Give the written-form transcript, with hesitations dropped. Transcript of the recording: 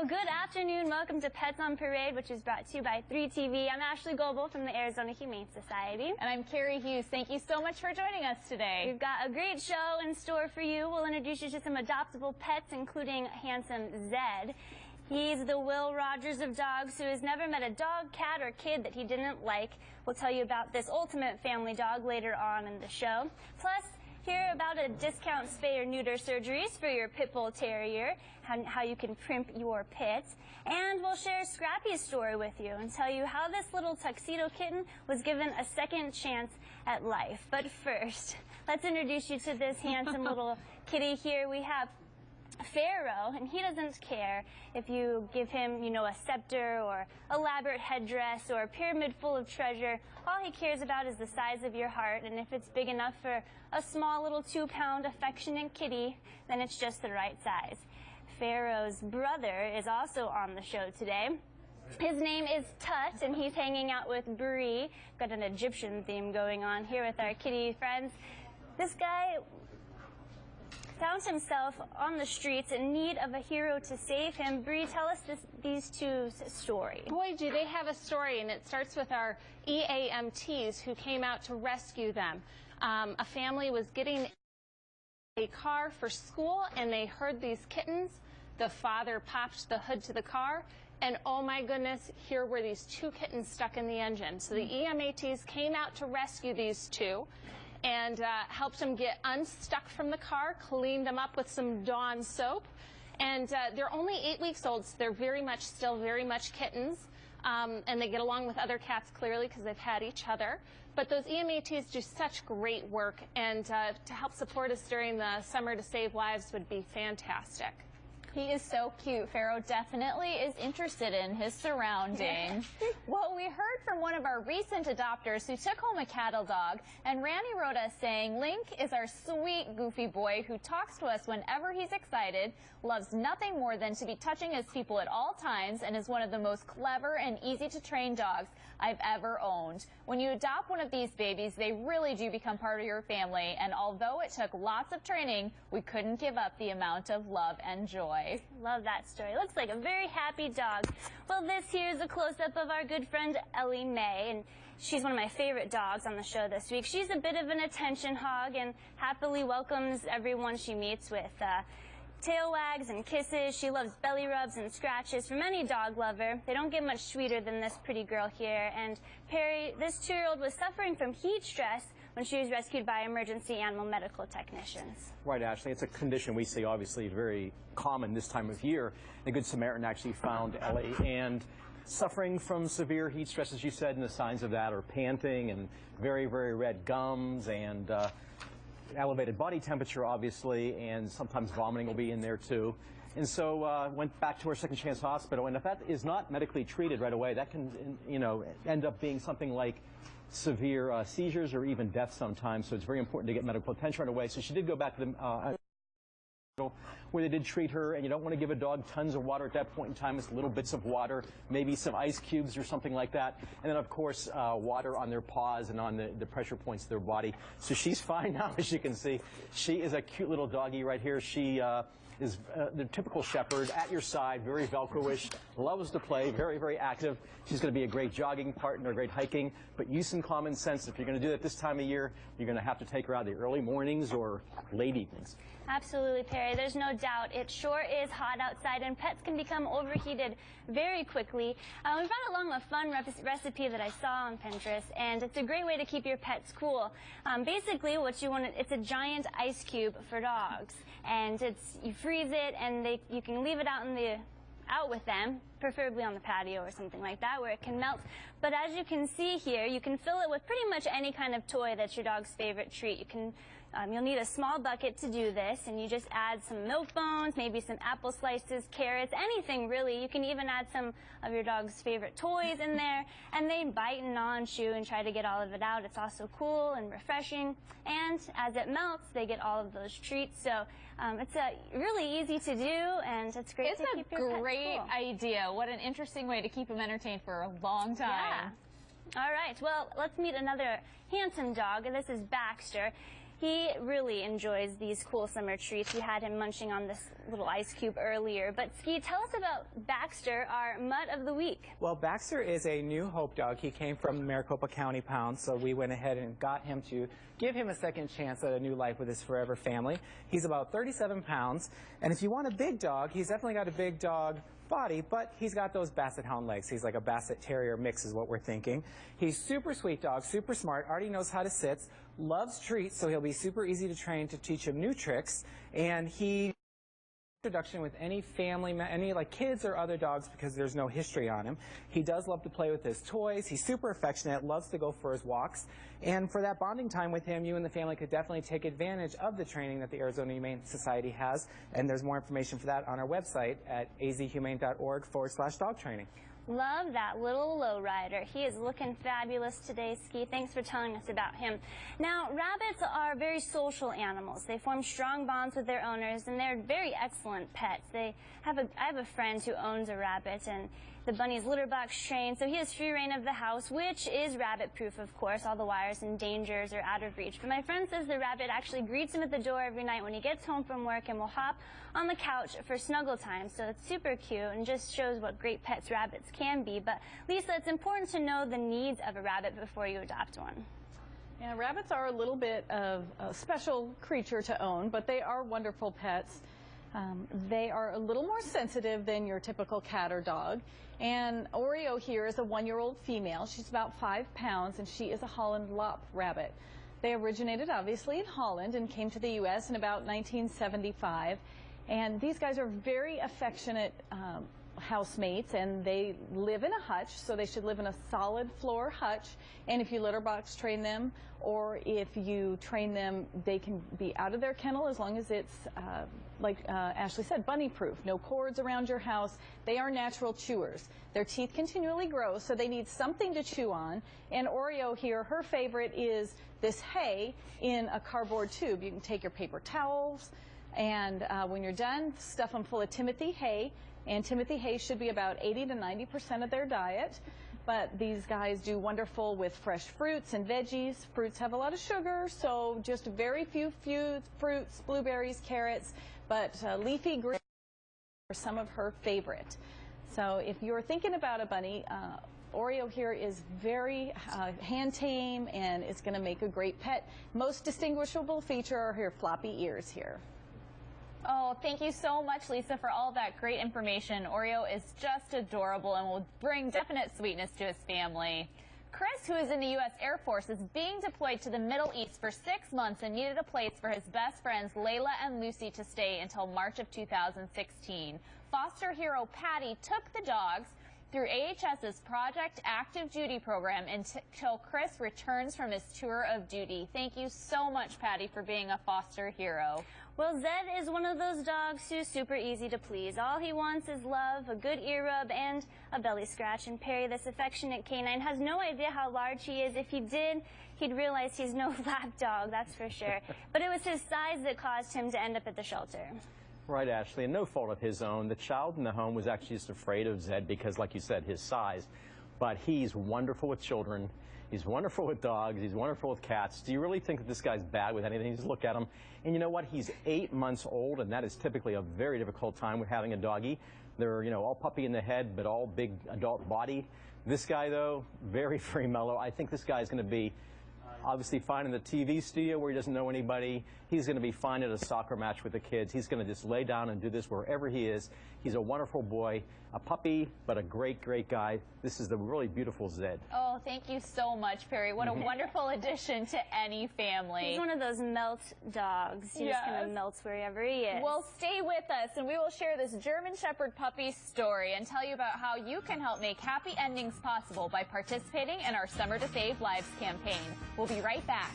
Well, good afternoon. Welcome to Pets on Parade, which is brought to you by 3TV. I'm Ashliegh Goebel from the Arizona Humane Society. And I'm Carrie Hughes. Thank you so much for joining us today. We've got a great show in store for you. We'll introduce you to some adoptable pets, including handsome Zed. He's the Will Rogers of dogs who has never met a dog, cat, or kid that he didn't like. We'll tell you about this ultimate family dog later on in the show. Plus, hear about a discount spay or neuter surgeries for your pit bull terrier, how you can primp your pit. And we'll share Scrappy's story with you and tell you how this little tuxedo kitten was given a second chance at life. But first, let's introduce you to this handsome little kitty here. We have Pharaoh, and he doesn't care if you give him, a scepter or elaborate headdress or a pyramid full of treasure. All he cares about is the size of your heart, and if it's big enough for a small little 2-pound affectionate kitty, then it's just the right size. Pharaoh's brother is also on the show today. His name is Tut, and he's hanging out with Bree. Got an Egyptian theme going on here with our kitty friends. This guy found himself on the streets in need of a hero to save him. Bree, tell us these two's story. Boy, do they have a story, and it starts with our EAMTs who came out to rescue them. A family was getting a car for school, and they heard these kittens. The father popped the hood to the car, and oh my goodness, here were these 2 kittens stuck in the engine. So the EMATs came out to rescue these 2. And helped them get unstuck from the car, cleaned them up with some Dawn soap. And they're only 8 weeks old, so they're still very much kittens. And they get along with other cats, clearly, because they've had each other. But those EMATs do such great work, and to help support us during the summer to save lives would be fantastic. He is so cute. Pharaoh definitely is interested in his surroundings. Well, we heard from one of our recent adopters who took home a cattle dog, and Randy wrote us saying, Link is our sweet, goofy boy who talks to us whenever he's excited, loves nothing more than to be touching his people at all times, and is one of the most clever and easy-to-train dogs I've ever owned. When you adopt one of these babies, they really do become part of your family, and although it took lots of training, we couldn't give up the amount of love and joy. Love that story. Looks like a very happy dog. Well, this here is a close-up of our good friend Ellie May, and she's one of my favorite dogs on the show this week. She's a bit of an attention hog and happily welcomes everyone she meets with. Tail wags and kisses. She loves belly rubs and scratches. From any dog lover, they don't get much sweeter than this pretty girl here. And Perry, this 2-year-old was suffering from heat stress when she was rescued by emergency animal medical technicians. Right, Ashley. It's a condition we see obviously very common this time of year. The Good Samaritan actually found Ellie, and suffering from severe heat stress, as you said, and the signs of that are panting and very, very red gums and elevated body temperature, obviously, and sometimes vomiting will be in there too. And so went back to our Second Chance Hospital, and if that is not medically treated right away, that can, end up being something like severe seizures or even death sometimes. So it's very important to get medical attention right away. So she did go back to the where they did treat her, and you don't want to give a dog tons of water at that point in time. It's little bits of water, maybe some ice cubes or something like that. And then, of course, water on their paws and on the pressure points of their body. So she's fine now, as you can see. She is a cute little doggy right here. She is the typical shepherd, at your side, very Velcro-ish, loves to play, very, very active. She's going to be a great jogging partner, great hiking, but use some common sense. If you're going to do that this time of year, you're going to have to take her out in the early mornings or late evenings. Absolutely, Perry. There's no doubt. It sure is hot outside, and pets can become overheated very quickly. We brought along a fun recipe that I saw on Pinterest, and it's a great way to keep your pets cool. Basically, what you want, it's a giant ice cube for dogs, and you freeze it, and you can leave it out with them, preferably on the patio or something like that, where it can melt. But as you can see here, you can fill it with pretty much any kind of toy that's your dog's favorite treat. You'll need a small bucket to do this, and you just add some milk bones, maybe some apple slices, carrots, anything really. You can even add some of your dog's favorite toys in there, and they bite and gnaw and chew and try to get all of it out. It's also cool and refreshing, and as it melts, they get all of those treats. So it's really easy to do, and it's great to keep your pets cool. It's a great idea. What an interesting way to keep them entertained for a long time. Yeah. All right, well, let's meet another handsome dog, and this is Baxter. He really enjoys these cool summer treats. We had him munching on this little ice cube earlier. But Ski, tell us about Baxter, our mutt of the week. Well, Baxter is a New Hope dog. He came from the Maricopa County Pound, so we went ahead and got him to give him a second chance at a new life with his forever family. He's about 37 pounds, and if you want a big dog, he's definitely got a big dog body, but he's got those Basset Hound legs. He's like a Basset Terrier mix is what we're thinking. He's super sweet dog, super smart, already knows how to sit, loves treats, so he'll be super easy to train to teach him new tricks, and he introduction with any family, any like kids or other dogs because there's no history on him. He does love to play with his toys. He's super affectionate, loves to go for his walks. And for that bonding time with him, you and the family could definitely take advantage of the training that the Arizona Humane Society has. And there's more information for that on our website at azhumane.org/dog training. Love that little lowrider. He is looking fabulous today, Ski. Thanks for telling us about him. Now, rabbits are very social animals. They form strong bonds with their owners, and they're very excellent pets. I have a friend who owns a rabbit, and the bunny's litter box trained, so he has free reign of the house, which is rabbit-proof, of course. All the wires and dangers are out of reach. But my friend says the rabbit actually greets him at the door every night when he gets home from work and will hop on the couch for snuggle time. So it's super cute and just shows what great pets rabbits can be. But Lisa, it's important to know the needs of a rabbit before you adopt one. Yeah, rabbits are a little bit of a special creature to own, but they are wonderful pets. They are a little more sensitive than your typical cat or dog. And Oreo here is a 1-year-old female. She's about 5 pounds, and she is a Holland Lop rabbit. They originated, obviously, in Holland and came to the U.S. in about 1975. And these guys are very affectionate housemates, and they live in a hutch, so they should live in a solid floor hutch. And if you litter box train them, or if you train them, they can be out of their kennel as long as it's, like Ashley said, bunny proof. No cords around your house. They are natural chewers. Their teeth continually grow, so they need something to chew on. And Oreo here, her favorite is this hay in a cardboard tube. You can take your paper towels, and when you're done, stuff them full of Timothy hay. And Timothy hay should be about 80 to 90% of their diet. But these guys do wonderful with fresh fruits and veggies. Fruits have a lot of sugar, so just very few fruits, blueberries, carrots, but leafy greens are some of her favorite. So if you're thinking about a bunny, Oreo here is very hand tame and is going to make a great pet. Most distinguishable feature are her floppy ears here. Oh, thank you so much, Lisa, for all that great information. Oreo is just adorable and will bring definite sweetness to his family. Chris, who is in the U.S. Air Force, is being deployed to the Middle East for 6 months and needed a place for his best friends Layla and Lucy to stay until March of 2016. Foster hero Patty took the dogs through AHS's Project Active Duty program until Chris returns from his tour of duty. Thank you so much, Patty, for being a foster hero. Well, Zed is one of those dogs who's super easy to please. All he wants is love, a good ear rub, and a belly scratch. And Perry, this affectionate canine, has no idea how large he is. If he did, he'd realize he's no lap dog, that's for sure. But it was his size that caused him to end up at the shelter. Right, Ashley, and no fault of his own. The child in the home was actually just afraid of Zed because, like you said, his size. But he's wonderful with children. He's wonderful with dogs. He's wonderful with cats. Do you really think that this guy's bad with anything? Just look at him. And you know what? He's 8 months old, and that is typically a very difficult time with having a doggy. They're, you know, all puppy in the head, but all big adult body. This guy, though, very, very mellow. I think this guy's going to be obviously fine in the TV studio where he doesn't know anybody. He's going to be fine at a soccer match with the kids. He's going to just lay down and do this wherever he is. He's a wonderful boy, a puppy, but a great, great guy. This is the really beautiful Zed. Oh, thank you so much, Perry. What a wonderful addition to any family. He's one of those melt dogs. He just kind of melts wherever he is. Well, stay with us, and we will share this German Shepherd puppy story and tell you about how you can help make happy endings possible by participating in our Summer to Save Lives campaign. We'll be right back.